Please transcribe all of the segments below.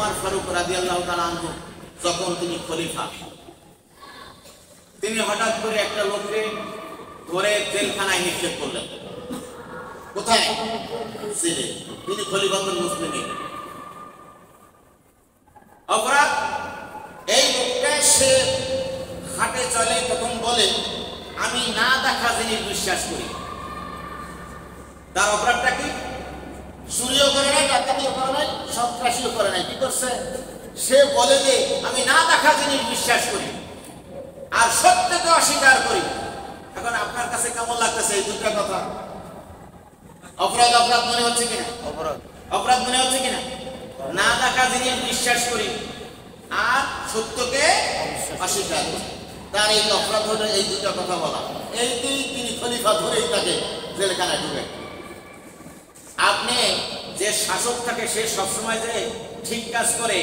ওমর ফারুক রাদিয়াল্লাহু তাআলা আনহু যখন তিনি খলিফা, তিনি হঠাৎ করে একটা লোককে ধরে জেলখানায় নিক্ষেপ করলেন। কোথায়? জেলে। তিনি খলিফাতুল মুসলিমিন। অপরাধ এই লোকটা সে হাটে চলে, তখন বলে আমি না দেখা জিনিস বিশ্বাস করি। তার অপরাধটা কি? চুরিও করে নাই, ডাকাতিও করে নাই, সন্ত্রাসীও করে নাই। কি করছে? সে বলে যে আমি না দেখা জিনিস বিশ্বাস করি আর সত্যকে অস্বীকার করি। এখন আপনার কাছে কেমন লাগতেছে এই দুটো কথা? অপরাধ অপরাধ মনে হচ্ছে কিনা? অপরাধ মনে হচ্ছে কিনা? না দেখা জিনিস বিশ্বাস করি আর সত্যকে অস্বীকার করি, তার এই অপরাধ হলে এই দুটো কথা বলা। এইতেই তিনি খলিফা, ধরেই তাকে জেলখানায় ঢুকে। আপনি যে শাসক থাকে সে সবসময় যে ঠিক কাজ করে,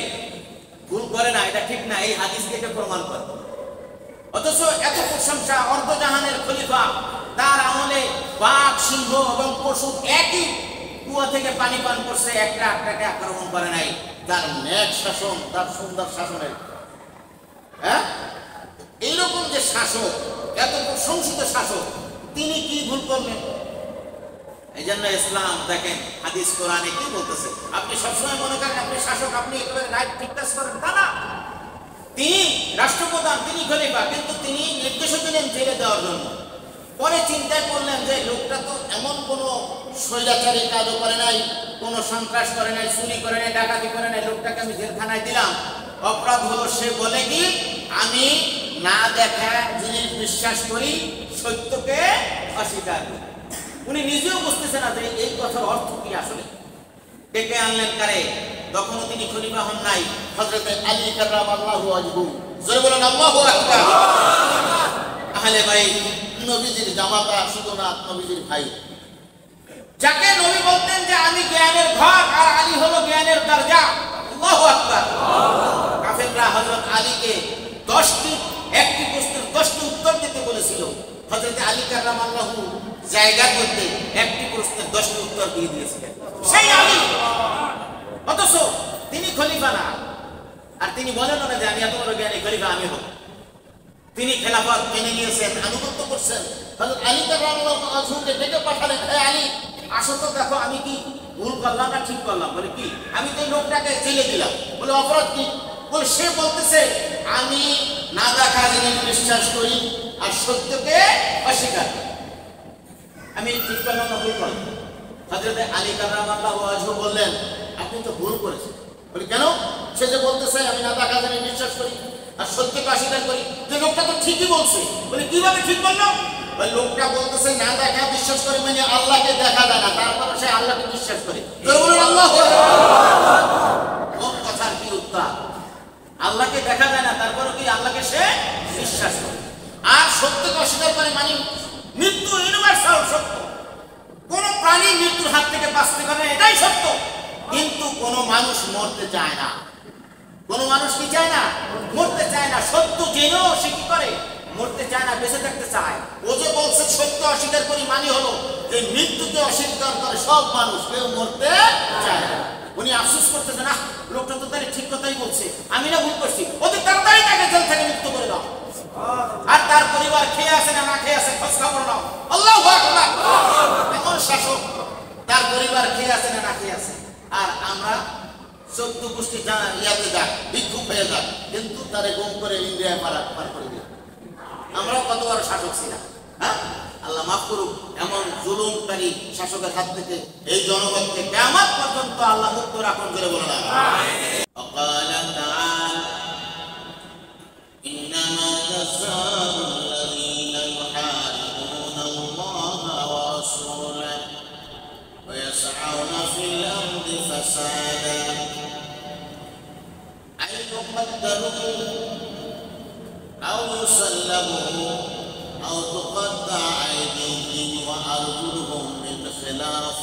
ভুল করে না, এটা ঠিক না, এই হাদিসকে এটা প্রমাণ করে। অথচ এত প্রশংসা, অর্ধজাহানের খলিফা, তার আমলে বাঘ, সিংহ এবং পশু একই কুয়া থেকে পানি পান করছে, একটা একটাকে আক্রমণ করে নাই। তার ন্যায় শাসন, তার সুন্দর শাসনের, হ্যাঁ, এইরকম যে শাসক, এত প্রশংসিত শাসক, তিনি কি ভুল করলেন? এই জন্য ইসলাম দেখেন হাদিস কোরআনে কি বলতেছে। আপনি সবসময় মনে করেন আপনি শাসক, আপনি একেবারে রাইট ঠিক কাজ করেন, তা না। তিনি রাষ্ট্রপ্রধান, তিনি খলিফা, কিন্তু তিনি নির্দেশও দিলেন জেলে দেওয়ার জন্য। পরে চিন্তা করলেন যে লোকটা তো এমন কোনো স্বৈরাচারী কাজও করে নাই, কোনো সন্ত্রাস করে নাই, চুরি করে নাই, ডাকাতি করে নাই, লোকটাকে আমি জেলখানায় দিলাম। অপরাধ হলো সে বলে কি আমি না দেখা জিনিস বিশ্বাস করি, সত্যকে অস্বীকার করি। উনি নিজেও বুঝতেছে না যে এই কথার অর্থ কি আসলে। ডেকে আনলেন কারে? তখনও তিনি খলিফা হন নাই, হযরতে আলী কাররামাল্লাহু ওয়াজহু। জোরে বলেন আল্লাহু আকবার। আহলে বাইত, নবীজির জামাতা, শুধু না নবীজির ভাই, যাকে নবী বলতেন যে আমি জ্ঞানের ঘর আর আলী হলো জ্ঞানের দরজা। আল্লাহু আকবার। কাফেররা হযরত আলীকে 10টি, একটি প্রশ্নের 10টি উত্তর দিতে বলেছিল। হযরতে আলী কাররামাল্লাহু জায়গার মধ্যে একটি প্রশ্নের 10টি উত্তর দিয়ে দিয়েছিলেন, সেই আলী। অথচ তিনি খলিফা না, আর তিনি বলেন না যে আমি এত বড় জ্ঞানী খলিফা আমি হব। তিনি খেলাফত মেনে নিয়েছেন, আনুগত্য করছেন। হযরত আলী কাররামাল্লাহু আযহুকে ডেকে পাঠালেন, হে আলী, আসো তো দেখো আমি কি ভুল করলাম না ঠিক করলাম। বলে কি? আমি তো লোকটাকে জেলে দিলাম। বলে অপরাধ কি? বলে সে বলতেছে আমি না দেখা জিনিস বিশ্বাস করি আর সত্যকে অস্বীকার করি। আমি ঠিক করলাম না ভুল করলাম? হযরত আলী কাররামাল্লাহু ওয়াজহু বললেন আপনি তো ভুল করেছেন। বলি কেন? সে যে বলতেছে আমি না দেখা জিনিস বিশ্বাস করি আর সত্যকে অস্বীকার করি, যে লোকটা তো ঠিকই বলছে। বলে কিভাবে ঠিক বললো? ওই লোকটা বলতেছে না দেখা বিশ্বাস করে মানে আল্লাহকে দেখা যায় না, তারপরে সে আল্লাহকে বিশ্বাস করে। আল্লাহু আকবার। কোন কথার কি উত্তর? আল্লাহকে দেখা যায় না, তারপরে কি আল্লাহকে সে বিশ্বাস করে। আর সত্যকে অস্বীকার করে মানে মৃত্যু ইউনিভার্সাল সত্য। কোন প্রাণী মৃত্যুর হাত থেকে বাঁচতে পারে না, এটাই সত্য। কিন্তু কোন মানুষ মরতে চায় না। কোন মানুষ কি চায় না? মরতে চায় না। সত্য জেনেও সে কি করে? মরতে চায় না, বেঁচে থাকতে চায়। ও যে বলছে সত্য অস্বীকার করি মানে হলো যে মৃত্যুকে অস্বীকার করে সব মানুষ, কেউ মরতে চায় না। উনি আফসোস করতেছে না, লোকটা তো তাহলে ঠিক কথাই বলছে, আমি না ভুল করছি, অতি তাড়াতাড়ি তাকে জেল থেকে মুক্ত করে দাও। আর তার পরিবার খেয়ে আছে না না খেয়ে আছে খোঁজ খবর নাও। আল্লাহু আকবার। এমন শাসক, তার পরিবার খেয়ে আছে না না খেয়ে আছে, আর আমরা 14 গোষ্ঠী ইয়াতে যাক, ভিক্ষুক হয়ে যাক, কিন্তু তারে গুম করে ইন্ডিয়ায় পার করে দিই। আমরাও কত বড় শাসক ছিলাম, হ্যাঁ? আল্লাহ মাফ করুক। এমন জুলুমকারী শাসকের হাত থেকে এই জনগণকে কিয়ামত পর্যন্ত আল্লাহ মুক্ত রাখুন। করে বলে না وقال تعالى إنما جزاء الذين يحاربون الله ورسوله ويسعون في الأرض فسادا أن يقتلوا أو يسلبوا أو تقطع أيديهم وأرجلهم من خلاف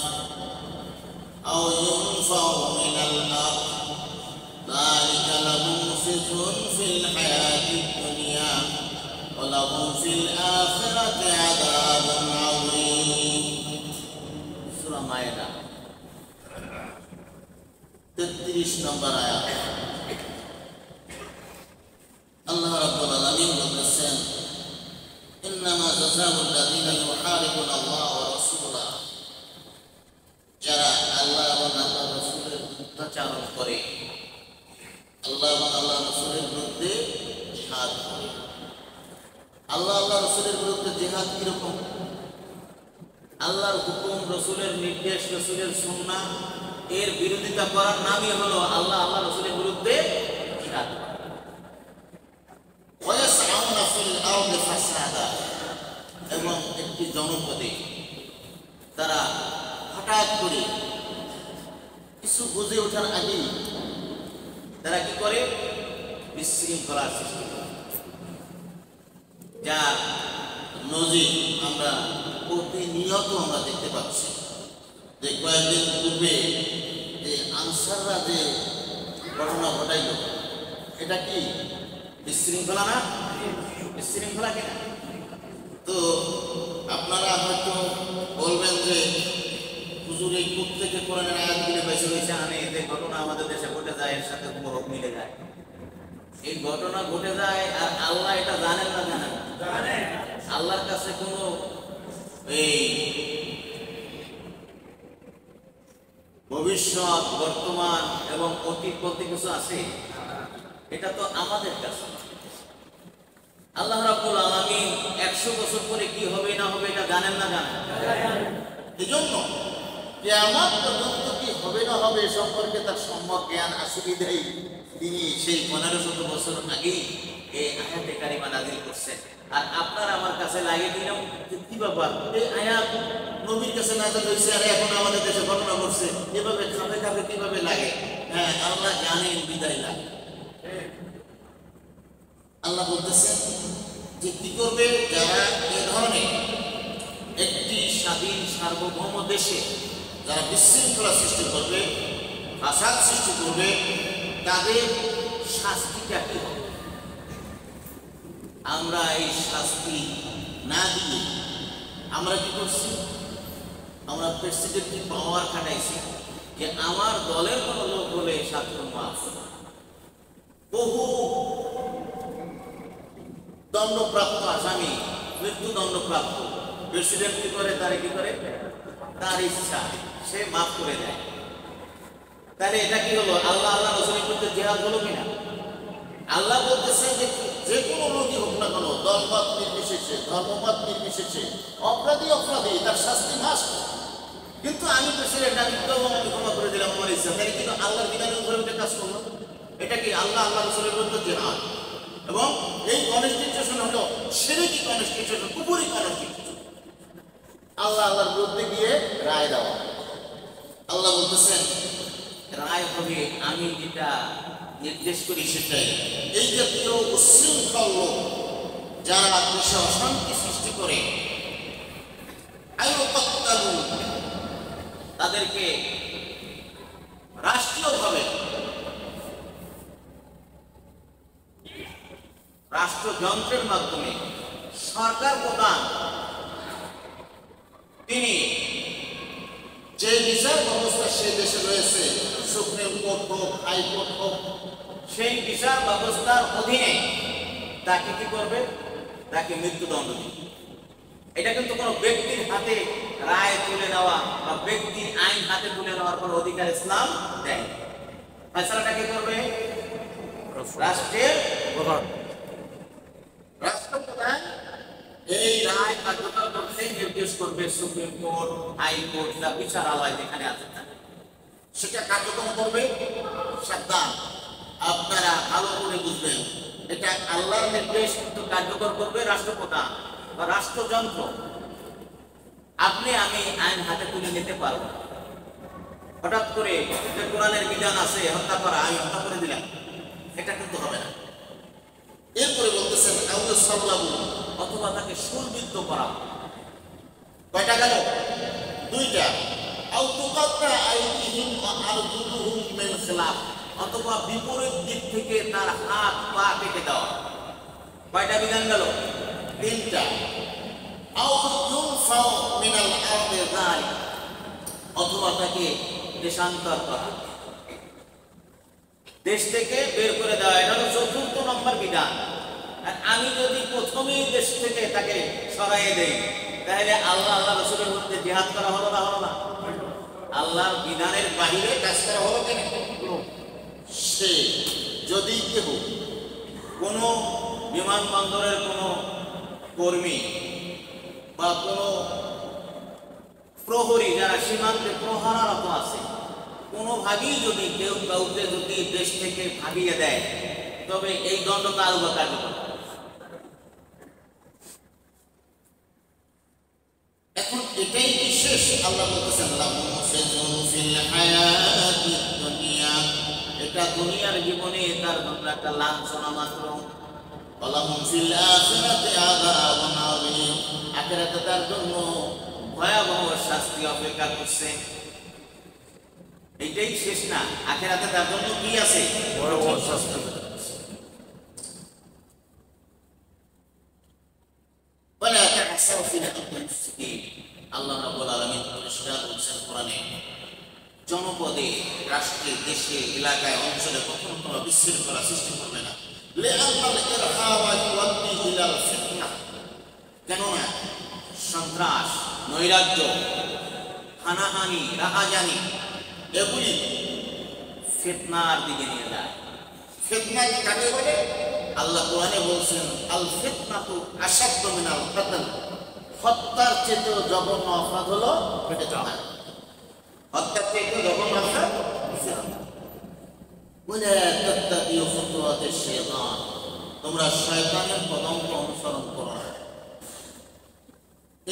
أو ينفوا من الأرض ذلك لهم خزي في الحياة الدنيا ولهم في الآخرة عذاب عظيم. সূরা মায়েদা 33 নম্বর আয়াত। জাযাউল্লাযীনা ইউহারিবুনা আল্লাহ ওয়া রাসূলাহ, যারা আল্লাহ এবং আল্লাহর রাসূলের বিরুদ্ধাচরণ করে, আল্লাহ এবং আল্লাহর রাসূলের বিরুদ্ধে জিহাদ করে। আল্লাহ আল্লাহ রাসূলের বিরুদ্ধে জিহাদ কিরকম? আল্লাহর হুকুম, রাসূলের নির্দেশ, রাসূলের সুন্নাহ এর বিরোধিতা করার নামই হলো আল্লাহ আল্লাহ রাসূলের বিরুদ্ধে জিহাদ করা। ওয়ায়াসআউনা ফিল আরদি ফাসাদা, এবং একটি জনপদে তারা হঠাৎ করে কিছু বুঝে ওঠার আগেই তারা কি করে? বিশৃঙ্খলার সৃষ্টি করে। যার নজির আমরা প্রতিনিয়ত আমরা দেখতে পাচ্ছি। যে কয়েকদিন পূর্বে যে আনসাররা যে ঘটনা ঘটাইল, এটা কি বিশৃঙ্খলা না? বিশৃঙ্খলা কিনা? তো আপনারা হয়তো বলবেন যে হুজুর এই কোথ থেকে কোরআনের আয়াতগুলো বেশি হয়েছে আনে, যে ঘটনা আমাদের দেশে ঘটে যায় এর সাথে কোনো মিলে যায়। এই ঘটনা ঘটে যায় আর আল্লাহ এটা জানেন না? জানেন? আল্লাহর কাছে কোনো এই ভবিষ্যৎ, বর্তমান এবং অতীত বলতে কিছু আছে? এটা তো আমাদের কাছে। আল্লাহ রাব্বুল আলামিন 100 বছর পরে কি হবে না হবে এটা জানেন না? জানেন। এজন্য কিয়ামত পর্যন্ত কি হবে না হবে সম্পর্কে তার সম্যক জ্ঞান আছে বিধায় তিনি সেই 1500 বছর আগেই এই আয়াতে কারিমা নাযিল করছেন। আর আপনারা আমার কাছে লাগিয়ে দিলাম যে কি ব্যাপার, এই আয়াত নবীর কাছে নাযিল হয়েছে আর এখন আমাদের দেশে ঘটনা ঘটছে, এভাবে খাবে খাবে কিভাবে লাগে? হ্যাঁ, আল্লাহ জানেন বিদায় লাগে। আল্লাহ বলতেছেন যে কি করবে যারা এ ধরনের একটি স্বাধীন সার্বভৌম দেশে যারা বিশৃঙ্খলা সৃষ্টি করবে, ফাসাদ সৃষ্টি করবে, তাদের শাস্তিটা কি হবে? আমরা এই শাস্তি না দিয়ে আমরা কি করছি? আমরা প্রেসিডেন্টের পাওয়ার খাটাইছি যে আমার দলের কোনো লোক হলে শাস্তি মাফ। বহু দণ্ডপ্রাপ্ত আসামি, মৃত্যুদণ্ডপ্রাপ্ত, প্রেসিডেন্ট কি করে? তারে কি করে? তার ইচ্ছা সে মাফ করে দেয়। তাহলে এটা কি হলো? আল্লাহ আল্লাহ রাসূলের বিরুদ্ধে জিহাদ হলো কিনা? আল্লাহ বলতেছে যে যে কোনো লোকই হোক না কেন, দলমত নির্বিশেষে, ধর্মমত নির্বিশেষে, অপরাধী তার শাস্তি মাস। কিন্তু আমি প্রেসিডেন্ট, আমি ক্ষমা করে দিলাম আমার ইচ্ছা, তাই কিন্তু আল্লাহর বিধানের উপরে উঠে কাজ করলো। এটা কি আল্লাহ আল্লাহ রাসূলের বিরুদ্ধে জিহাদ? এবং এই কনস্টিটিউশন হলো শিরকি কনস্টিটিউশন, কুফরি কনস্টিটিউশন। আল্লাহ আল্লাহর বিরুদ্ধে গিয়ে রায় দেওয়া। আল্লাহ বলতেছেন রায় হবে আমি যেটা নির্দেশ করি সেটাই। এই জাতীয় উচ্ছৃঙ্খল লোক যারা দেশে অশান্তি সৃষ্টি করে, তাদেরকে রাষ্ট্রীয়ভাবে, রাষ্ট্রযন্ত্রের মাধ্যমে সরকার প্রধান তিনি যে বিচার ব্যবস্থা সে দেশে রয়েছে, সুপ্রিম কোর্ট হোক, হাইকোর্ট হোক, সেই বিচার ব্যবস্থার অধীনে তাকে কি করবে? তাকে মৃত্যুদণ্ড দিবে। এটা কিন্তু কোনো ব্যক্তির হাতে রায় তুলে নেওয়া বা ব্যক্তির আইন হাতে তুলে নেওয়ার কোনো অধিকার ইসলাম দেয়। ফয়সালাটা কি করবে? রাষ্ট্রের প্রধান। রাষ্ট্রপ্রধান এই রায় কার্যকর করতে নির্দেশ করবে সুপ্রিম কোর্ট, হাইকোর্ট বা বিচারালয় যেখানে আছে সেটা কার্যক্রম করবে। সাবধান, আপনারা ভালো করে বুঝবেন, এটা আল্লাহর নির্দেশ কিন্তু কার্যকর করবে রাষ্ট্রপ্রধান বা রাষ্ট্রযন্ত্র। আপনি আমি আইন হাতে তুলে নিতে পারবো। হঠাৎ করে যে কোরআনের বিধান আছে হত্যা করা, আমি হত্যা করে দিলাম, এটা কিন্তু হবে না। এরপরে বলতেছেন অথবা তাকে শুলবিদ্ধ করা। কয়টা গেল? দুইটা। অথবা বিপরীত দিক থেকে তার হাত পা কেটে দেওয়া। কয়টা বিধান গেল? তিনটা। অথবা তাকে দেশান্তর করা, দেশ থেকে বের করে দেওয়া। এটা হলো ৪র্থ নম্বর বিধান। আর আমি যদি প্রথমেই দেশ থেকে তাকে সরাইয়ে দেই, তাহলে আল্লাহ আল্লাহ রসুলের মধ্যে জিহাদ করা হলো না? হলো না? আল্লাহর বিধানের বাহিরে কাজ করা হলো কেন? সে যদি কেউ কোনো বিমানবন্দরের কোনো কর্মী বা কোনো প্রহরী যারা সীমান্তে প্রহরারত আছে, কোনোভাবেই যদি কেউ কাউকে যদি দেশ থেকে ভাগিয়ে দেয়, তবে এই দণ্ডটা আরো কার্যকর। এখন এটাই বিশেষ। আল্লাহ বলতেছেন এটা দুনিয়ার জীবনে তার জন্য একটা লাঞ্ছনা মাত্র, আখিরাতে তার জন্য ভয়াবহ শাস্তি অপেক্ষা করছে। এইটাই শেষ না, আখিরাতে তার জন্য কি আছে? ভয়াবহ শাস্তি। আল্লাহ রাব্বুল আলামিন পরিষ্কার বলছেন কোরআনে, জনপদে, রাষ্ট্রে, দেশে, এলাকায়, অঞ্চলে কখনো তোমরা বিশৃঙ্খলা সৃষ্টি করবে না। কেননা সন্ত্রাস, নৈরাজ্য, হানাহানি, রাহাজানি এগুলি ফিতনার দিকে নিয়ে যায়। ফিতনা কাকে বলে? আল্লাহ কোরআনে বলছেন আল ফিতনাতু আশাদ্দু মিনাল কতল, হত্যার চেয়েও জঘন্য অপরাধ হলো ফিতনা। হত্যার চেয়েও জঘন্য অপরাধ ফিতনা। ওয়ালা তাত্তাবিউ খুতুওয়াতিশ শাইতান, তোমরা শয়তানের পদঙ্ক অনুসরণ করো না।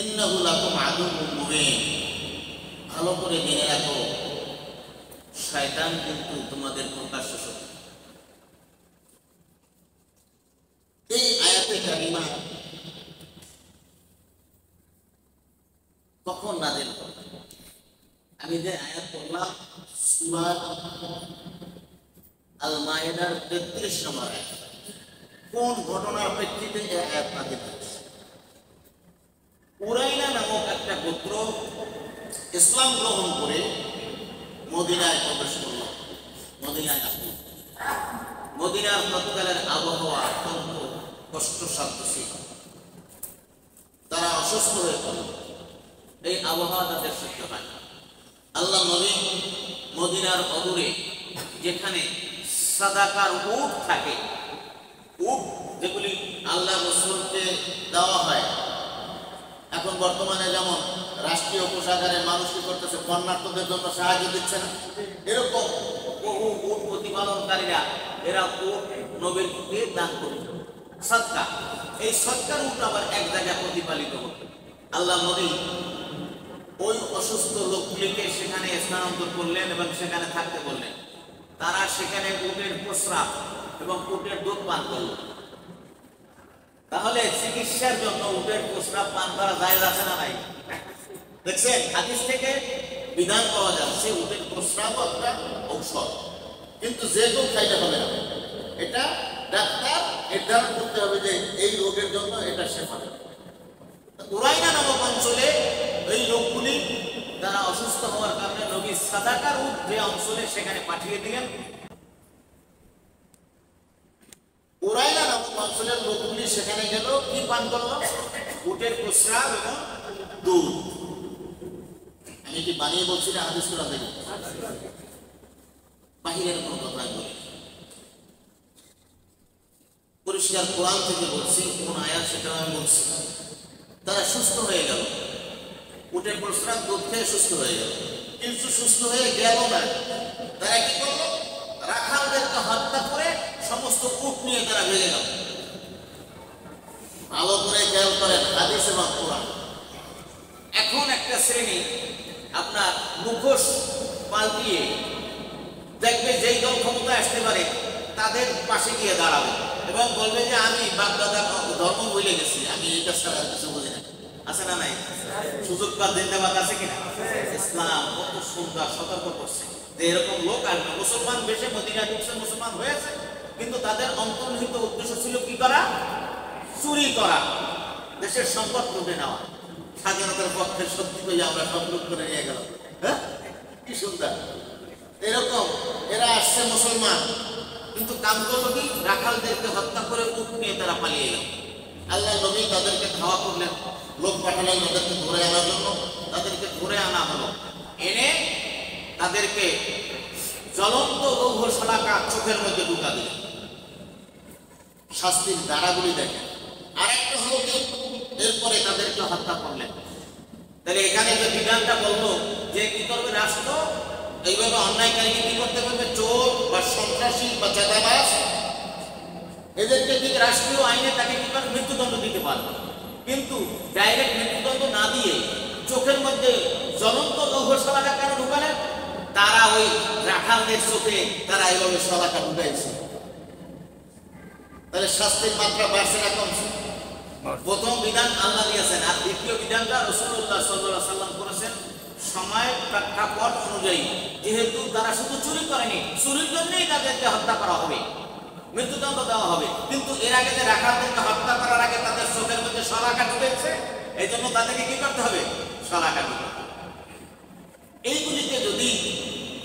ইন্নাহু লাকুম আদুউম মুবিন, ভালো করে জেনে রাখো শয়তান কিন্তু তোমাদের প্রকাশ্য শত্রু। এই আয়াতে কারিমা কখন নাযিল হলো? আমি যে আয়াত পড়লাম সূরা আল মায়েদার 33 নম্বর আয়াত। কোন ঘটনার প্রেক্ষিতে এই আয়াত নাযিল হয়েছে? উরাইনা নামক একটা গোত্র ইসলাম গ্রহণ করে মদিনায় প্রবেশ করল। মদিনায় আসলো। মদিনার তৎকালের আবহাওয়া অত্যন্ত কষ্টসাধ্য ছিল। তারা অসুস্থ হয়ে পড়ল। এই আবহাওয়া তাদের সহ্য হয় না। আল্লাহ নবী মদিনার অদূরে যেখানে সাদাকার উট থাকে, উট যেগুলি আল্লাহ রাসূলকে দেওয়া হয়, এখন বর্তমানে যেমন রাষ্ট্রীয় কোষাগারে মানুষ কি করতেছে, বন্যার্তদের জন্য সাহায্য দিচ্ছে না, এরকম বহু উট প্রতিপালনকারীরা এরা উট নবীকে দান করত, সদকা। এই সদকার উট আবার এক জায়গায় প্রতিপালিত হতো। আল্লাহ নবী ওই অসুস্থ লোকগুলিকে সেখানে স্থানান্তর করলেন এবং সেখানে থাকতে বললেন। তারা সেখানে উটের প্রস্রাব এবং উটের দুধ পান করল। তাহলে চিকিৎসার জন্য উটের প্রস্রাব পান করা জায়েজ আছে না নাই? দেখছেন, হাদিস থেকে বিধান পাওয়া যাচ্ছে উটের প্রস্রাব একটা ঔষধ, কিন্তু যে কেউ খাইতে হবে না। এটা ডাক্তার নির্ধারণ করতে হবে যে এই রোগের জন্য এটা শেফা দেবে। উরাইনা নামক অঞ্চলে এই লোকগুলি তারা অসুস্থ হওয়ার কারণে নবী সাদাকার উট যে অঞ্চলে সেখানে পাঠিয়ে দিলেন। উরাইনা নামক অঞ্চলের লোকগুলি সেখানে গেল, কি পান করলো? উটের প্রস্রাব এবং দুধ। আমি কি বানিয়ে বলছি না হাদিস কোরআন থেকে? বাহিরের কোনো কথা বলি, পরিষ্কার কোরআন থেকে বলছি, কোন আয়াত সেটা আমি বলছি। তারা সুস্থ হয়ে গেল, উটের প্রস্রাব দুধ খেয়ে সুস্থ হয়ে গেল। কিন্তু সুস্থ হয়ে গেল না, তারা কি করলো? রাখালদেরকে হত্যা করে সমস্ত উট নিয়ে তারা ভেঙে গেল। ভালো করে খেয়াল করেন হাদিস এবং কোরআন। এখন একটা শ্রেণী আপনার মুখোশ পাল্টিয়ে দেখবে যেই দল ক্ষমতায় আসতে পারে তাদের পাশে গিয়ে দাঁড়াবে এবং বলবে যে আমি বাগদাদার ধর্ম ভুলে গেছি, আমি এটা ছাড়া কিছু বুঝি না। আছে না নাই? সুযোগ বা জিন্দাবাদ আছে কিনা? ইসলাম কত সুন্দর সতর্ক করছে যে এরকম লোক আসবে। মুসলমান বেশে মদিনা ঢুকছে, মুসলমান হয়েছে, কিন্তু তাদের অন্তর্নিহিত উদ্দেশ্য ছিল কি করা? চুরি করা, দেশের সম্পদ লুটে নেওয়া। স্বাধীনতার পক্ষে সত্যি করে আমরা সব লুট করে নিয়ে গেলাম। হ্যাঁ, কি সুন্দর। এরকম এরা আসছে মুসলমান, কিন্তু কাম করলো কি, রাখালদেরকে হত্যা করে উট নিয়ে তারা পালিয়ে গেল। আল্লাহ নবী তাদেরকে ধাওয়া করলেন, লোক পাঠালেন তাদেরকে ধরে আনার জন্য। তাদেরকে ধরে আনা হলো, এনে তাদেরকে জ্বলন্ত লৌহ শলাকা চোখের মধ্যে ঢুকা দিলেন। শাস্তির দ্বারাগুলি দেখেন। আরেকটা হলো কি, এরপরে তাদেরকে হত্যা করলেন। তাহলে এখানে যে বিধানটা বললো যে কি করবে রাষ্ট্র, এইভাবে অন্যায়কারীকে কি করতে পারবে, চোর বা সন্ত্রাসী বা চাঁদাবাজ, এদেরকে ঠিক রাষ্ট্রীয় আইনে তাকে কি করে মৃত্যুদণ্ড দিতে পারবে। কিন্তু ডাইরেক্ট মৃত্যুদণ্ড না দিয়ে চোখের মধ্যে জ্বলন্ত লৌহ শলাকা কেন ঢুকালেন? তারা ওই রাখালদের চোখে তারা এইভাবে শলাকা ঢুকাইছে। তাহলে শাস্তির মাত্রা বাড়ছে না কমছে? প্রথম বিধান আল্লাহ দিয়েছেন, আর দ্বিতীয় বিধানটা রাসূলুল্লাহ সাল্লাল্লাহু আলাইহি ওয়াসাল্লাম করেছেন সময়ের প্রেক্ষাপট অনুযায়ী। যেহেতু তারা শুধু চুরি করেনি, চুরির জন্যই তাদেরকে হত্যা করা হবে, মৃত্যুদণ্ড দেওয়া হবে। কিন্তু এর আগে যে রাখালদেরকে হত্যা করার আগে তাদের চোখের মধ্যে শলাকা ঢুকেছে, এই জন্য তাদেরকে কি করতে হবে, শলাকা ঢুকাতে হবে। এইগুলিকে যদি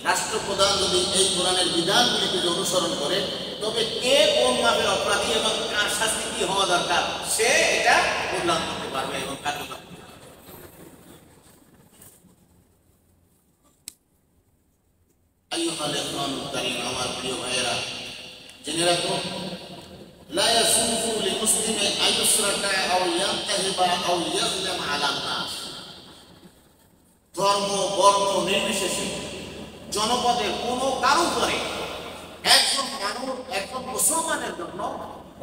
রাষ্ট্রপ্রধান যদি এই কোরআনের বিধানগুলিকে যদি অনুসরণ করে, তবে কে কোন মাপের অপরাধী এবং কার শাস্তি কি হওয়া দরকার সে এটা মূল্যায়ন করতে পারবে এবং কার্যকর করতে পারবে। আইয়ুহাল ইখওয়ানুল কারীম, আমার প্রিয় ভাইয়েরা, জেনে রাখুন, লা ইয়াসুফু লিমুসলিমি আইয়ুসরাকা আও ইয়ানতাহিবা আও ইয়াযলিমা আলান নাস। ধর্ম বর্ণ নির্বিশেষে জনপদে কোনো কারো উপরে একজন মানুষ, একজন মুসলমানের জন্য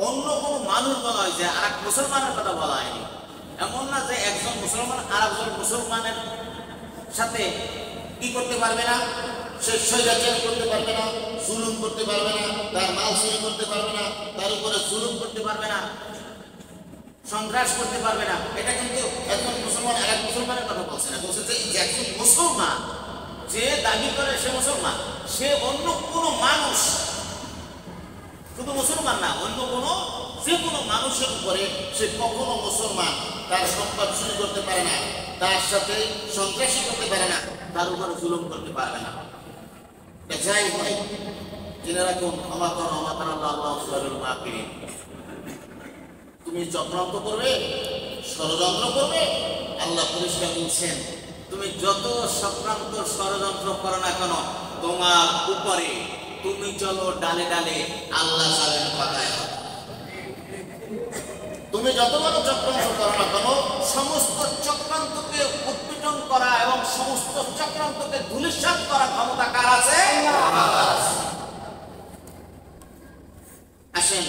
অন্য কোনো মানুষ বলা হয়েছে, আর এক মুসলমানের কথা বলা হয়নি। এমন না যে একজন মুসলমান আর একজন মুসলমানের সাথে কি করতে পারবে না, সে স্বৈরাচার করতে পারবে না, জুলুম করতে পারবে না, তার মাল চুরি করতে পারবে না, তার উপরে জুলুম করতে পারবে না, সন্ত্রাস করতে পারবে না। এটা কিন্তু একজন মুসলমান আর এক মুসলমানের কথা বলছে না, বলছে যে একজন মুসলমান যে দাবি করে সে মুসলমান, সে অন্য কোনো মানুষ, শুধু মুসলমান না, অন্য কোনো যে কোনো মানুষের উপরে সে কখনো মুসলমান তার সম্পদ চুরি করতে পারে না, তার সাথে সন্ত্রাসী করতে পারে না, তার উপরে জুলুম করতে পারবে না। যাই হয়, জেনে রাখুন, ক্ষমা করো, ক্ষমা করো, আল্লাহ খায়রুল মাকিরিন। তুমি চক্রান্ত করবে, ষড়যন্ত্র করবে, আল্লাহ পরিষ্কার বলছেন, তুমি যত চক্রান্ত ষড়যন্ত্র করো না কেন, তোমার উপরে তুমি চলো ডালে ডালে, আল্লাহ জানেন কথায়। তুমি যত বড় চক্রান্ত করো না কেন, সমস্ত চক্রান্তকে উৎপীড়ন করা এবং সমস্ত চক্রান্তকে ধূলিসাৎ করার ক্ষমতা কার আছে? আসেন,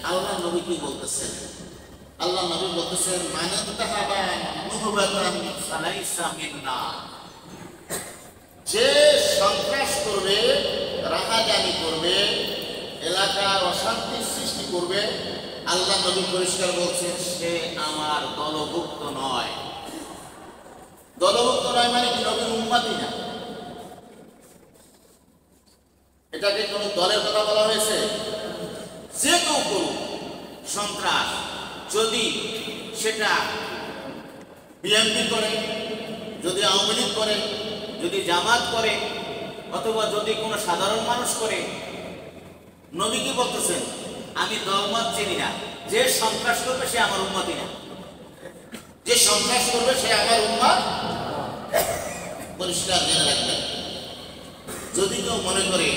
আল্লাহ নবী কি বলতেছেন? আল্লাহ নবী বলতেছেন, যে সন্ত্রাস করবে, রাহাজানি করবে, এলাকার অশান্তির সৃষ্টি করবে, আল্লাহ নবী পরিষ্কার বলছেন সে আমার দলভুক্ত নয়। দলভুক্ত নয় মানে কি? নবীর উম্মতি না। এটাকে কোন দলের কথা বলা হয়েছে? যে কেউ করুক সন্ত্রাস, যদি সেটা বিএনপি করে, যদি আওয়ামী লীগ করে, যদি জামাত করে, অথবা যদি কোনো সাধারণ মানুষ করে, নবী কি বলতেছেন? আমি দলমত চিনি না, যে সন্ত্রাস করবে সে আমার উম্মতি না, যে সন্ত্রাস করবে সে আমার উম্মত। পরিষ্কার জেনে রাখবেন, যদি কেউ মনে করে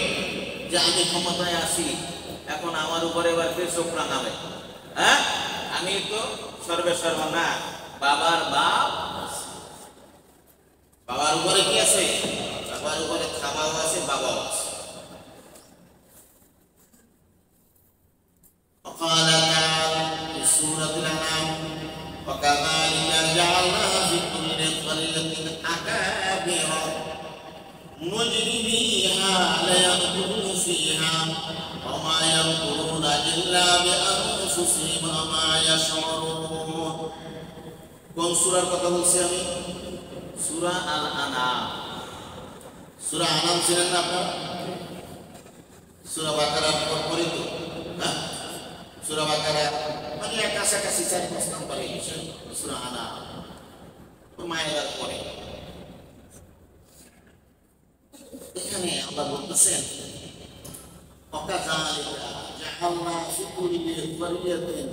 যে আমি ক্ষমতায় আসি, এখন আমার উপরে এবার ফের চোখ রাঙাবে, হ্যাঁ, আমি তো সর্বে সর্বনা, বাবার বাপ, বাবার উপরে কি আছে? বাবার উপরে খামাও আছে, বাবাও আছে। وقال تعالى في سورة الأنعام وكذلك جعلنا في كل قرية أكابر مجرميها ليمكروا فيها وما يمكرون إلا بأنفسهم وما يشعرون। কোন সূরার কথা বলছি আমি? সূরা আল আনাম। সূরা আনাম ছিলেন না আপনারা? সূরা বাকারার পরে তো, হ্যাঁ, সূরা বাকারা মানে কাছাকাছি 4-5 নম্বরে সূরা আনাম, মায়ের পরে। এখানে আল্লাহ বলতেছেন ওয়াকাযালিকা জাআলনা ফি কুল্লি ক্বরিয়াতিন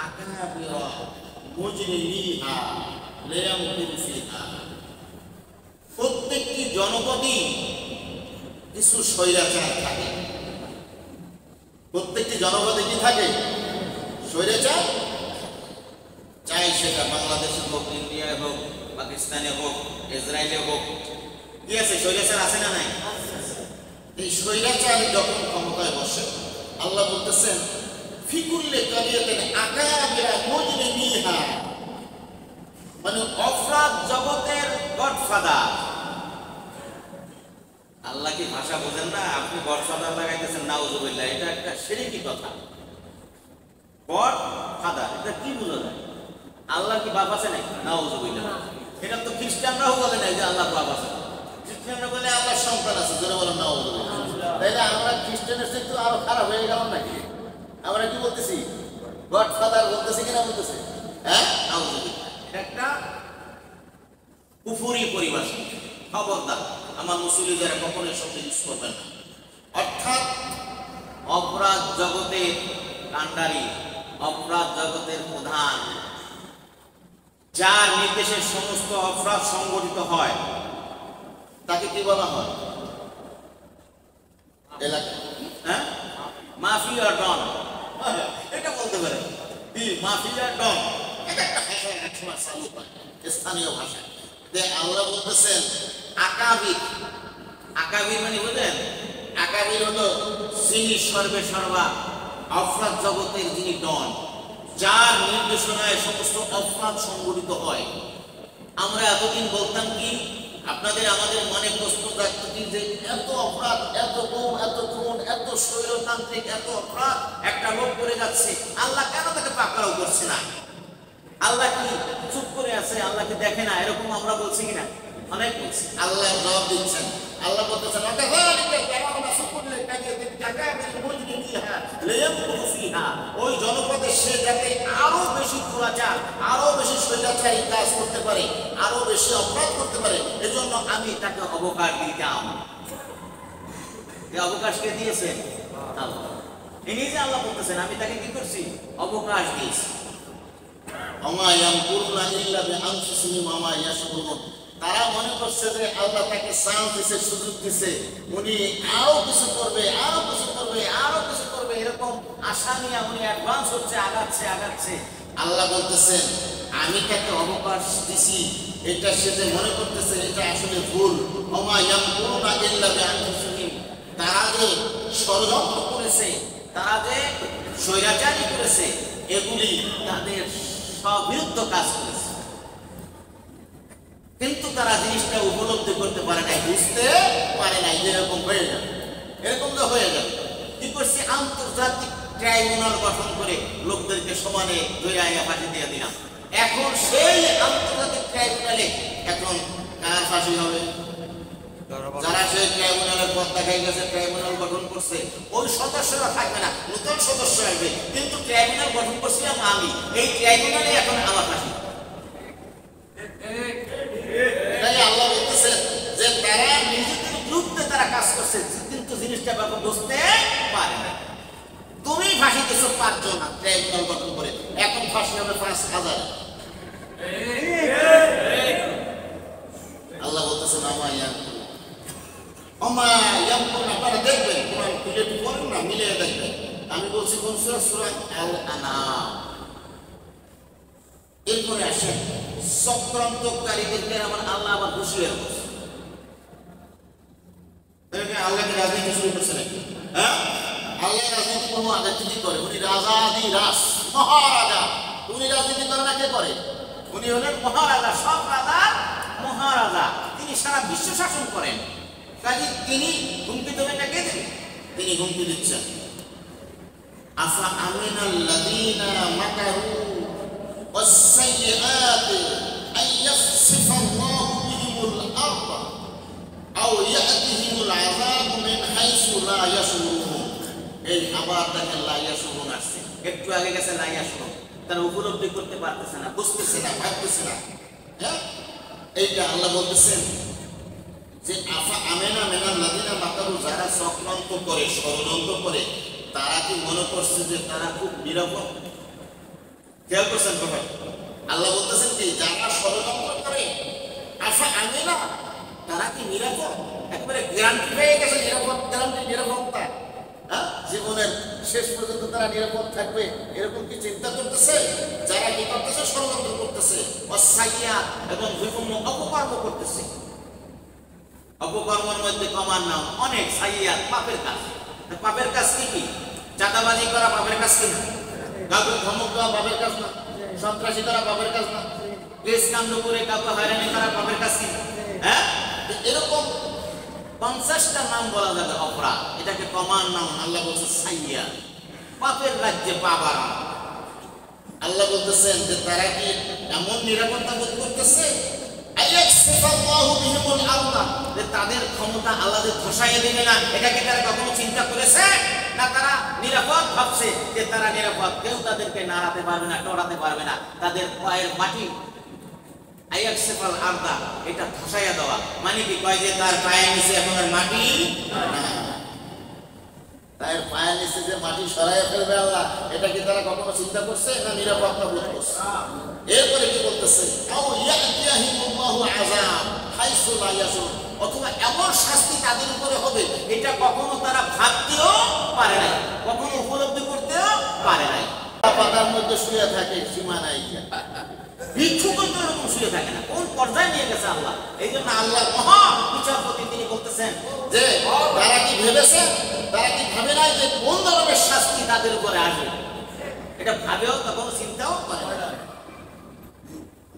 আকাবিরা মুজরিমিহা লিয়ামকুরু ফিহা। প্রত্যেকটি জনপদই কিছু স্বৈরাচার থাকে। প্রত্যেকটি জনপদে কি থাকে? স্বৈরাচার। চাই সেটা বাংলাদেশে হোক, ইন্ডিয়ায় হোক, পাকিস্তানে হোক, ইসরায়েলে হোক, কি আছে? স্বৈরাচার আছে না নাই? এই স্বৈরাচার যখন ক্ষমতায় বসে, আল্লাহ বলতেছেন ফি কুল্লি ক্বরিয়াতিন আকাবিরা মুজরিমিহা, মানে অপরাধ জগতের গডফাদার। আল্লাহ কি ভাষা বোঝেন না? আপনি গডফাদার লাগাইতেছেন, নাউজুবিল্লাহ, এটা একটা শিরকি কথা। গডফাদার এটা কি বোঝা যায়? আল্লাহ কি বাপ আছে নাকি? নাউজুবিল্লাহ। এটা তো খ্রিস্টানরাও বলে নাই যে আল্লাহ বাপ আছে। খ্রিস্টানরা বলে আল্লাহ সন্তান আছে, জোরে বলেন নাউজুবিল্লাহ। তাইলে আমরা খ্রিস্টানের চেয়ে তো আরো খারাপ হয়ে গেলাম নাকি? আমরা কি বলতেছি? গডফাদার বলতেছি কিনা বলতেছি? হ্যাঁ, নাউজুবিল্লাহ। একটা কুফরি পরিভাষা। খবরদার, আমার মুসলিম যারা কখনো শব্দ ইউজ করবেন না। অর্থাৎ অপরাধ জগতের কাণ্ডারি, অপরাধ জগতের প্রধান, যার নির্দেশে সমস্ত অপরাধ সংগঠিত হয়, তাকে কি বলা হয়? হ্যাঁ, মাফিয়া ডন। এটা বলতে পারে কি? Mafia don. এটা একটা ভাষা, একসময় চালু হয় স্থানীয় ভাষা। আল্লাহ বলতেছেন আকাবির। আকাবির মানে বুঝলেন? আকাবির হলো যিনি সর্বে সর্বা অপরাধ জগতের যিনি ডন, যার নির্দেশনায় সমস্ত অপরাধ সংগঠিত হয়। আমরা এতদিন বলতাম কি, আপনাদের আমাদের মনে প্রশ্ন থাকতো কি যে এত অপরাধ, এত গুম, এত খুন, এত স্বৈরতান্ত্রিক, এত অপরাধ একটা লোক করে যাচ্ছে, আল্লাহ কেন তাকে পাকড়াও করছে না? আল্লাহ কি চুপ করে আছে? আল্লাহ কি দেখে না? এরকম আমরা বলছি কিনা? অনেক বলছি। আল্লাহ জবাব দিচ্ছেন। আল্লাহ বলতেছেন ওই জনপদে সে যাতে আরো বেশি দুরাচার, আরো বেশি স্বৈরাচারী কাজ করতে পারে, আরো বেশি অপরাধ করতে পারে, এজন্য আমি তাকে অবকাশ দিতাম। এই অবকাশ কে দিয়েছেন? আল্লাহ। এই নিজে আল্লাহ বলতেছেন আমি তাকে কি করছি? অবকাশ দিয়েছি। তারা মনে করছে যে আল্লাহ তাকে চান্স দিছে, সুযোগ দিছে, উনি আরো কিছু করবে, আরো কিছু করবে, আরো কিছু করবে, এরকম আশা নিয়ে উনি অ্যাডভান্স হচ্ছে, আগাচ্ছে আগাচ্ছে। আল্লাহ বলতেছেন আমি তাকে অবকাশ দিছি। এটা সে যে মনে করতেছে এটা আসলে ভুল। তারা যে ষড়যন্ত্র করেছে, তারা যে স্বৈরাচারী করেছে, এগুলি তাদের বিরুদ্ধ কাজ করেছে, কিন্তু তারা জিনিসটা উপলব্ধি করতে পারে নাই, বুঝতে পারে নাই। যেরকম হয়ে যাবে, এরকম তো হয়ে যাবে। কি করছে? আন্তর্জাতিক ট্রাইব্যুনাল গঠন করে লোকদেরকে সমানে ধরে আইয়া ফাঁসি দিয়ে দিলাম। এখন সেই আন্তর্জাতিক ট্রাইব্যুনালে এখন কার ফাঁসি হবে? যারা সেই ট্রাইব্যুনালের পথ দেখাই গেছে, ট্রাইব্যুনাল গঠন করছে, ওই সদস্যরা থাকবে না, নতুন সদস্য আসবে, কিন্তু ট্রাইব্যুনাল গঠন করছিলাম আমি, এই ট্রাইব্যুনালে এখন আমার ফাঁসি। তাই আল্লাহ বলতেছেন যে তারা নিজেদের বিরুদ্ধে তারা কাজ করছে, কিন্তু জিনিসটা বাবা বুঝতে পারে না। তুমি ফাঁসি দিছো 5 জন ট্রাইব্যুনাল গঠন করে, এখন ফাঁসি হবে 5,000। আল্লাহ বলতেছেন আপনারা দেখবেন, কোরআন খুলে পড়েন না, মিলিয়ে দেখবেন। আমি বলছি কোন সূরা? সূরা আল-আনাম। এরপরে আসেন চক্রান্তকারীদেরকে আমার আল্লাহ আবার হুঁশিয়ার করছে। আল্লাহকে রাজনীতি শুরু করছে নাকি? হ্যাঁ, আল্লাহ রাজনীতি কোনো রাজনীতি করে? উনি রাজাদি রাস, মহারাজা। উনি রাজনীতি করে না, কে করে? উনি হলেন মহারাজা, সব রাজার মহারাজা। তিনি সারা বিশ্ব শাসন করেন। কাজে তিনি হুমকি দেবেন না, কে দেবেন? তিনি হুমকি দিচ্ছেন। আফা আমিনাল্লাযীনা মাকারু والسيئات أن يخسف الله بهم الأرض أو يأتيهم العذاب من حيث لا يشعرون। এই আবার দেখেন লা ইয়াশউরুন আসছে, একটু আগে গেছে লা ইয়াশউরুন। তারা উপলব্ধি করতে পারতেছে না, বুঝতেছে না, ভাবতেছে না। হ্যাঁ, এইটা আল্লাহ বলতেছেন যে আফা আমেনা মেনাল লাদিনা মাকারু, যারা চক্রান্ত করে ষড়যন্ত্র করে তারা কি মনে করছে যে তারা খুব নিরাপদ? খেয়াল করছেন কথা? আল্লাহ বলতেছেন কি, যারা ষড়যন্ত্র করে আফা আমেনা, তারা কি নিরাপদ? একেবারে গ্যারান্টি পেয়ে গেছে, নিরাপদ গ্যারান্টি, নিরাপত্তা, হ্যাঁ, জীবনের শেষ পর্যন্ত তারা নিরাপদ থাকবে, এরকম কি চিন্তা করতেছে? যারা কি করতেছে? ষড়যন্ত্র করতেছে, অসাইয়া এবং বিভিন্ন অপকর্ম করতেছে। অপকর্মের মধ্যে কমার নাম অনেক, সাইয়া পাপের কাজ। পাপের কাজ কি কি? চাঁদাবাজি করা পাপের কাজ কিনা? কাউকে ধমক দেওয়া পাপের কাজ না? সন্ত্রাসী করা পাপের কাজ না? দেশ কাণ্ড করে কাউকে হয়রানি করা পাপের কাজ কিনা? হ্যাঁ, এরকম 50টা নাম বলা যাবে অপরাধ, এটাকে কমার নাম আল্লাহ বলছে সাইয়া, পাপের রাজ্যে পাবার। আল্লাহ বলতেছেন যে তারা কি এমন নিরাপত্তা বোধ করতেছে যে তাদের ক্ষমতা আল্লাহ ধসাইয়ে দেবে না, এটাকে তারা কখনো চিন্তা করেছে? না তারা নিরাপদ ভাবছে যে তারা নিরাপদ, কেউ তাদেরকে নাড়াতে পারবে না, টড়াতে পারবে না। তাদের পায়ের মাটি আয়াকসেফাল আরদা, এটা ধসাইয়া দেওয়া, মানে কি কয় যে তার পায়ের নিচে এখন আর মাটি না, তার পায়ের নিচে যে মাটি সরাইয়া ফেলবে আল্লাহ, এটা কি তারা কখনো চিন্তা করছে? না নিরাপত্তা বোধ করছে। এরপরে কি বলতেছে, অথবা এমন শাস্তি তাদের উপরে হবে এটা কখনো তারা ভাবতেও পারে নাই, কখনো উপলব্ধি করতেও পারে নাই। পাতার মধ্যে শুয়ে থাকে, সীমা নাই, ভিক্ষুক তো এরকম শুয়ে থাকে না, কোন পর্যায়ে নিয়ে গেছে আল্লাহ। এই জন্য আল্লাহ মহা বিচারপতি তিনি বলতেছেন যে তারা কি ভেবেছে, তারা কি ভাবে নাই যে কোন ধরনের শাস্তি তাদের উপরে আসবে? এটা ভাবেও তখন চিন্তাও করে না।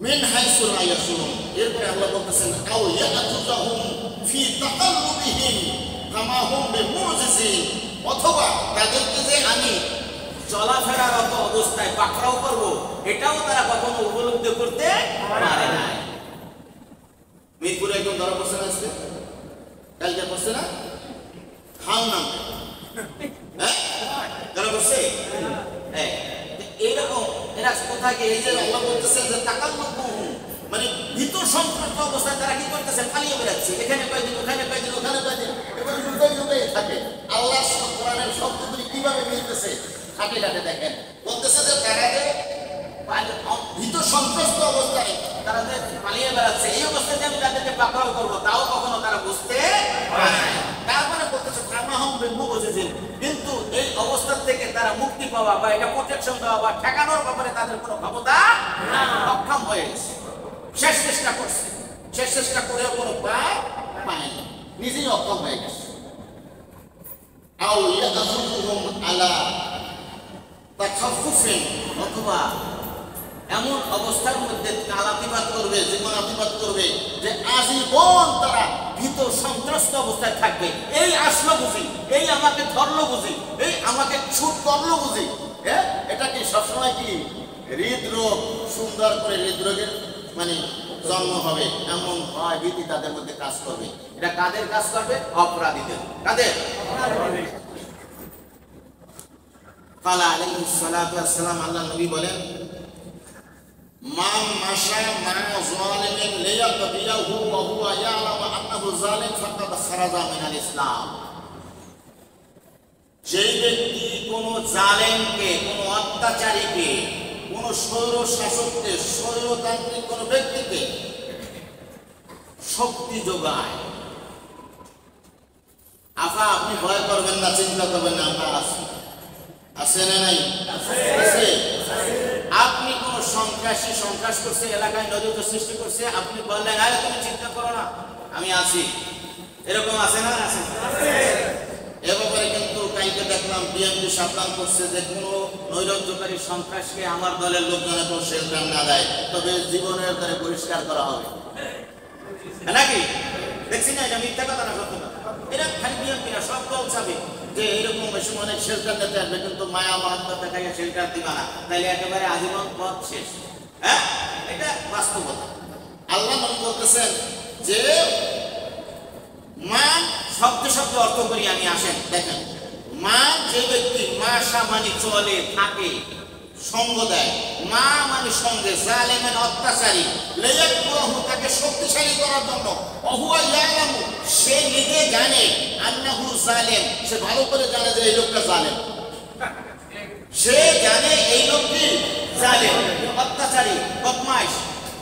মিন হাইসু লা ইয়াশুরুন, এরপরে আল্লাহ বলতেছেন আও ইয়াতুজাহুম ফি তাকাল্লুবিহিম কামা হুম বিমুজিজিন, অথবা তাদেরকে যে আমি চলাফেরারত অবস্থায় পাকড়াও করব, এটাও তারা কখনো উপলব্ধি করতে পারে না। মিরপুরে একজন ধরা পড়ছে না, আজকে কালকে পড়ছে না, হাল নাম, হ্যাঁ ধরা পড়ছে। এইরকম এরা কোথায় গিয়ে, এই যে আল্লাহ বলতেছেন যে তাকাল্লুবুহুম, মানে ভিতর সন্ত্রস্ত অবস্থায় তারা কি করতেছে? পালিয়ে বেড়াচ্ছে, এখানে কয়দিন, ওখানে কয়দিন, ওখানে কয়দিন, এবার লুকাই লুকাই থাকে। আল্লাহ কোরআনের শব্দগুলি কিভাবে মিলতেছে হাঁটে হাঁটে দেখেন। বলতেছে যে তারা যে ভিতর সন্ত্রস্ত অবস্থায় তারা যে পালিয়ে বেড়াচ্ছে, এই অবস্থায় আমি তাদেরকে পাকড়াও করবো, তাও কখনো তারা বুঝতে পারে না। তারপরে বলতেছে কিন্তু এই অবস্থা থেকে তারা মুক্তি পাওয়া বা এটা প্রোটেকশন দেওয়া বা ঠেকানোর ব্যাপারে তাদের কোনো ক্ষমতা অক্ষম হয়ে গেছে। শেষ চেষ্টা করছে, শেষ চেষ্টা করেও কোনো পায় পায়নি, নিজেই অক্ষম হয়ে গেছে। আও ইয়াযুরুহুম আলা তাখাফফুফিন, অথবা এমন অবস্থার মধ্যে আলাতিবাদ করবে, জীবন আতিবাদ করবে যে আজীবন তারা ভীত সন্ত্রস্ত অবস্থায় থাকবে। এই আসলো বুঝি, এই আমাকে ধরলো বুঝি, এই আমাকে ছুট করলো বুঝি। হ্যাঁ, এটা কি সবসময় কি হৃদরোগ, সুন্দর করে হৃদরোগের মানে জন্ম হবে, এমন ভয় ভীতি তাদের মধ্যে কাজ করবে। এটা কাদের কাজ করবে? অপরাধীদের। কাদের? কালা আলাইহিস সালাতু ওয়াস সালাম, আল্লাহ নবী বলেন মান মাশা মা যালিমিন লিয়াকদিয়াহু ওয়া হুয়া ইয়ালামু আন্নাহু যালিম ফাকাদ খারাজা মিনাল ইসলাম। যেই ব্যক্তি কোন জালেমকে, কোন অত্যাচারীকে, কোন স্বৈর শাসককে, স্বৈরতান্ত্রিক কোন ব্যক্তিকে শক্তি যোগায়, আপনি ভয় করবেন না, চিন্তা করবেন না, আমরা আছি, আছে না নাই? আছে। আপনি কোন সন্ত্রাসী সন্ত্রাস করছে, এলাকায় নজর সৃষ্টি করছে, আপনি বললেন আরে তুমি চিন্তা করো না, আমি আছি, এরকম আছে না? আছে। এ ব্যাপারে কিন্তু কালকে দেখলাম বিএনপি সাবধান করছে যে কোনো নৈরাজ্যকারী সন্ত্রাসকে আমার দলের লোকজন এখন শেল্টার না দেয়, তবে জীবনের দ্বারা পরিষ্কার করা হবে, নাকি? দেখছি না, এটা মিথ্যা কথা না সত্য কথা? এটা খালি বিএনপি না, সব দল চাবে যে এরকম বেশি অনেক শেল্টার দিতে আসবে, কিন্তু মায়া মহাত্মা দেখাইয়া শেল্টার দিবা না, তাইলে একেবারে আজীবন পথ শেষ। হ্যাঁ, এটা বাস্তবতা। আল্লাহ নবী বলতেছেন যে মান শব্দ শব্দ অর্থ করি আমি, আসেন দেখেন। মান যে ব্যক্তি, মাশা মানে চলে, থাকে, সঙ্গ দেয়। মা মানে সঙ্গে, জালেমেন অত্যাচারী, লিয়াকবাহু তাকে শক্তিশালী করার জন্য, ওহুয়া ইয়ালামু সে নিজে জানে, আন্নাহু জালেম সে ভালো করে জানে যে এই লোকটা জালেম, সে জানে এই লোকটি জালেম, অত্যাচারী, বদমাইশ,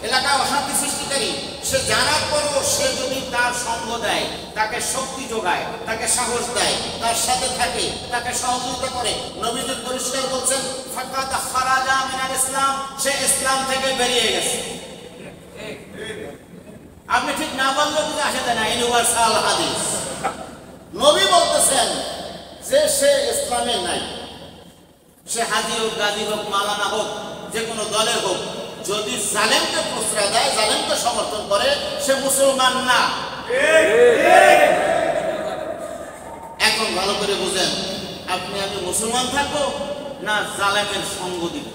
এলাকায় অশান্তি সৃষ্টিকারী। সে জানার পরও সে যদি তার সঙ্গ দেয়, তাকে শক্তি যোগায়, তাকে সাহস দেয়, তার সাথে থাকে, তাকে সহযোগিতা করে, নবীজি পরিষ্কার বলছেন ফাকাদ খারাজা মিনাল ইসলাম, সে ইসলাম থেকে বেরিয়ে গেছে। আপনি ঠিক না বললেও কিছু আসে না, ইউনিভার্সাল হাদিস। নবী বলতেছেন যে সে ইসলামে নাই, সে হাজি হোক, গাজী হোক, মাওলানা হোক, যে কোনো দলের হোক, যদি জালেমকে প্রশ্রয় দেয়, জালেমকে সমর্থন করে, সে মুসলমান না। এখন ভালো করে বুঝেন, আপনি আমি মুসলমান থাকবো না জালেমের সঙ্গ দিব?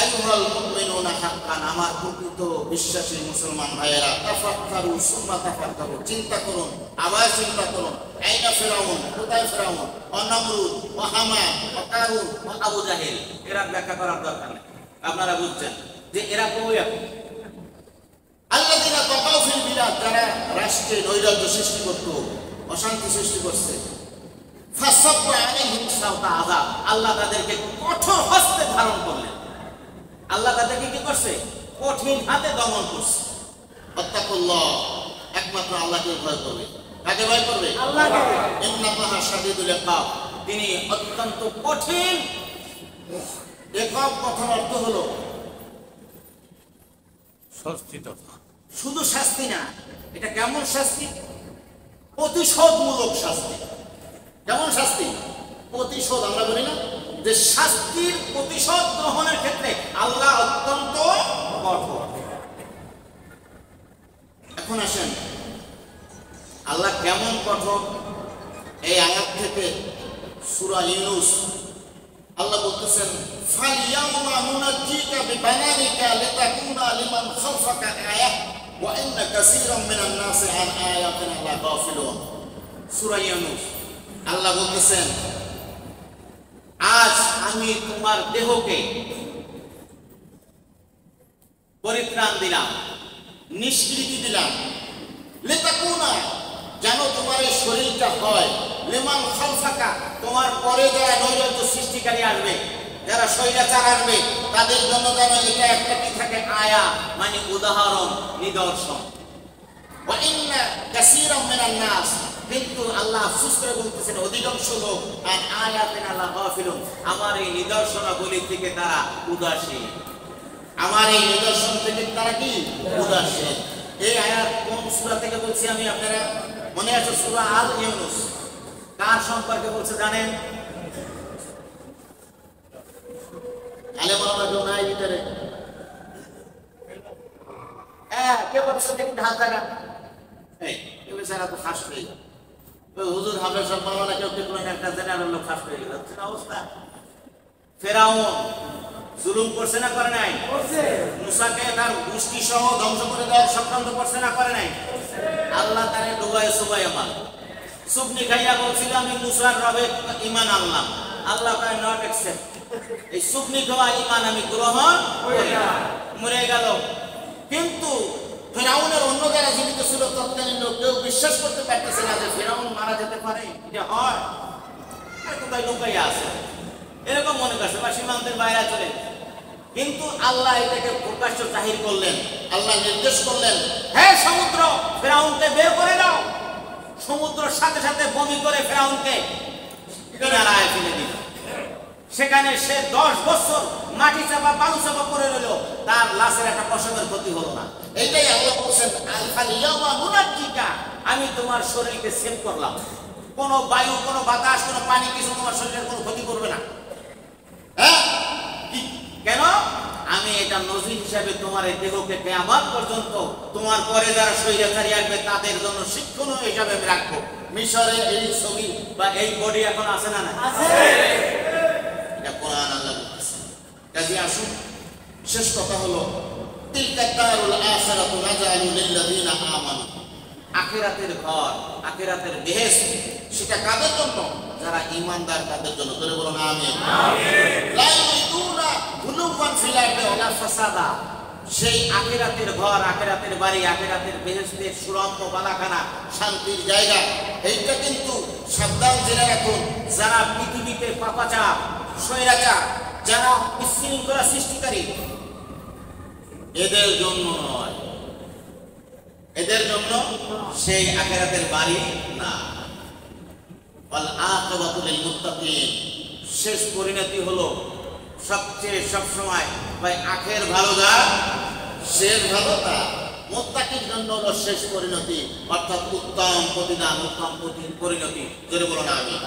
আইয়ুহাল মুমিনুনা হাক্কান, আমার প্রকৃত বিশ্বাসী মুসলমান ভাইয়েরা, তাফাক্কারু সুম্মা তাফাক্কারু, চিন্তা করুন, আবার চিন্তা করুন। আইনা ফিরাউন, কোথায় ফিরাউন, নমরুদ, হামান, কারুন, আবু জাহেল, এরা ব্যাখ্যা করার দরকার নেই, আপনারা বুঝছেন যে এরা কই। আল্লাযিনা তাকাউ ফিল বিলাদ, যারা রাষ্ট্রে নৈরাজ্য সৃষ্টি করত, অশান্তি সৃষ্টি করছে, ফাসাব্বা আলাইহিম সাওতা আযাব, আল্লাহ তাদেরকে কঠোর হস্তে ধারণ করলেন। আল্লাহ তাদেরকে কি করছে? কঠিন হাতে দমন করছে। আত্তাকুল্লাহ, একমাত্র আল্লাহকে ভয় করবে। কাকে ভয় করবে? আল্লাহকে। ইন্নাল্লাহা শাদীদুল ইকাব, তিনি অত্যন্ত কঠিন। ইকাব কথার অর্থ হলো শাস্তি, শুধু শাস্তি না, এটা কেমন শাস্তি? প্রতিশোধমূলক শাস্তি। কেমন শাস্তি? প্রতিশোধ। আমরা বলি না যে শাস্তির প্রতিশোধ গ্রহণের ক্ষেত্রে আল্লাহ অত্যন্ত কঠোর। এখন আসেন, আল্লাহ কেমন কঠোর এই আয়াত থেকে সূরা ইউনূস আল্লাহ বলতেছেন ফালইয়াউমা নুনাজ্জিকা বিবানানিকা লিতাকুনা লিমান খালফাকা আয়াহ ওয়া ইন্না কাসীরাম মিনান নাসি আন আয়াতিনা লাগাফিলুন। সূরা ইউনূস আল্লাহ বলতেছেন, আজ আমি তোমার দেহকে পরিত্রাণ দিলাম, নিষ্কৃতি দিলাম, লিতাকুনা যেন তোমার এই শরীরটা হয়, লিমান খালফাকা তোমার পরে যারা নৈরাজ্য সৃষ্টিকারী আসবে, যারা স্বৈরাচার আসবে, তাদের জন্য যেন এটা একটা কি থাকে, আয়া মানে উদাহরণ, নিদর্শন। ওয়া ইন্না কাসীরাম মিনান নাস, কিন্তু আল্লাহ আফসোস করে বলতেছেন অধিকাংশ লোক আর আয়াতিনা লাগাফিলুন, আমার এই নিদর্শনাবলী থেকে তারা উদাসীন, আমার এই নিদর্শন থেকে তারা কি উদাসীন। এই আয়াত কোন সূরা থেকে বলছি আমি, আপনারা মনে আছে? সূরা আল ইউনূস। কার সম্পর্কে বলছে জানেন? আলেম ওলামা কেউ নাই ভিতরে? হ্যাঁ, কে বলছে দেখুন হাত জায়গা, এই কেউ বেচারা তো ফাঁস হয়ে গেল, হুজুর হাফেজ সব মাওলানা কেউ ঠিক করে একটা জেনারেল লোক ফাঁস হয়ে গেল। অবস্থা ফেরাউন জুলুম করছে না করে নাই? মুসাকে তার গোষ্ঠী সহ ধ্বংস করে দেওয়ার চক্রান্ত করছে না করে নাই? আল্লাহ তারে ডুবায় সুবাই আমার সুবনি খাইয়া বলছিল আমি মুসার রবে ঈমান আনলাম, আল্লাহ কয় নট অ্যাকসেপ্ট, এই সুবনি খাওয়া ঈমান আমি গ্রহণ করি না, মরে গেল। কিন্তু ফেরাউনের অন্য যারা জীবিত ছিল তৎকালীন লোক কেউ বিশ্বাস করতে পারতেছে না যে ফেরাউন মারা যেতে পারে, এটা হয় আর কোথায় লুকাইয়া আছে, এরকম মনে করছে বা সীমান্তের বাইরে চলে। কিন্তু আল্লাহ এটাকে প্রকাশ্য জাহির করলেন, আল্লাহ নির্দেশ করলেন, হ্যাঁ সমুদ্র ফেরাউনকে বের করে দাও। সমুদ্রের সাথে সাথে বমি করে ফেরাউনকে কিনারায় ফেলে দিল। সেখানে সে 10 বছর মাটি চাপা বালু চাপা করে রইল, তার লাশের একটা পশমের ক্ষতি হলো না। এইটাই আল্লাহ বলছেন আল ফালিয়াউমা নুনাজ্জিকা, আমি তোমার শরীরকে সেভ করলাম, কোনো বায়ু, কোনো বাতাস, কোনো পানি কিছু তোমার শরীরের কোনো ক্ষতি করবে না। হ্যাঁ, কেন? আমি এটা নজির হিসাবে তোমার এই দেহকে কিয়ামত পর্যন্ত তোমার পরে যারা স্বৈরাচারী আসবে তাদের জন্য শিক্ষণীয় হিসাবে আমি রাখবো। মিশরে এই ছবি বা এই বডি এখন আছে না? না আছে, এটা কোরআন আল্লাহ বলতেছে। কাজে আসুন, শেষ কথা হলো তিলকা দারুল আখিরাতু নাজালু লিল্লাযিনা আমানু, আখিরাতের ঘর, আখিরাতের বেহেশত, সেটা কাদের জন্য? যারা ঈমানদার তাদের জন্য। ধরে বলুন আমিন। লা ইউরিদুনা গুলুওয়ান ফিল আরদি ওয়ালা ফাসাদা। সেই আখিরাতের ঘর, আখিরাতের বাড়ি, আখিরাতের বেহেশতের সুরম্য বালাখানা, শান্তির জায়গা, এইটা কিন্তু সাবধান জেনে রাখুন। যারা পৃথিবীতে পাপাচার, স্বৈরাচার, যারা বিশৃঙ্খলা সৃষ্টিকারী, এদের জন্য নয়, এদের জন্য সেই আখিরাতের বাড়ি না। ওয়াল আকিবাতু লিল মুত্তাকিন। শেষ পরিণতি হলো সবচেয়ে সবসময় ভাই আখের ভালো যার শেষ ভালো তার। মুত্তাকির জন্য হলো শেষ পরিণতি, অর্থাৎ উত্তম প্রতিদান, উত্তম পরিণতি। জোরে বলুন আমিন।